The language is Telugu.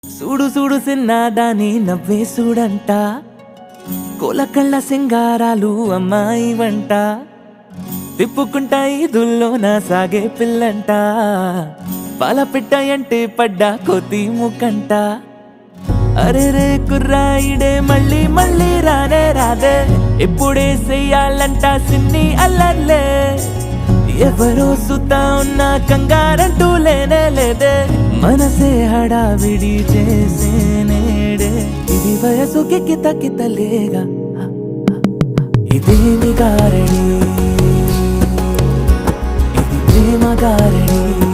సూడు సూడు సిన్నాదాని నవ్వే సూడంట, కోలకళ్ళ సింగారాలు అమ్మాయి వంట, తిప్పుకుంటా ఈదుల్లో నా సాగే పిల్లంట, పాలపిట్ట అంటే పడ్డా కోతి ముక్కంట. అరే రే కుర్రాయిడే మళ్ళీ మళ్ళీ రానే రాదే, ఎప్పుడే చెయ్యాలంట సిన్ని అల్లర్లే. ఎవరో సుతా ఉన్న కంగారంటూ లేనే లేదే, మనసే హడావిడి చేసే నేడే. ఇది వయసుకి కిత కితలేగా, ఇదేమి గారడి, ఇది ప్రేమ గారడి.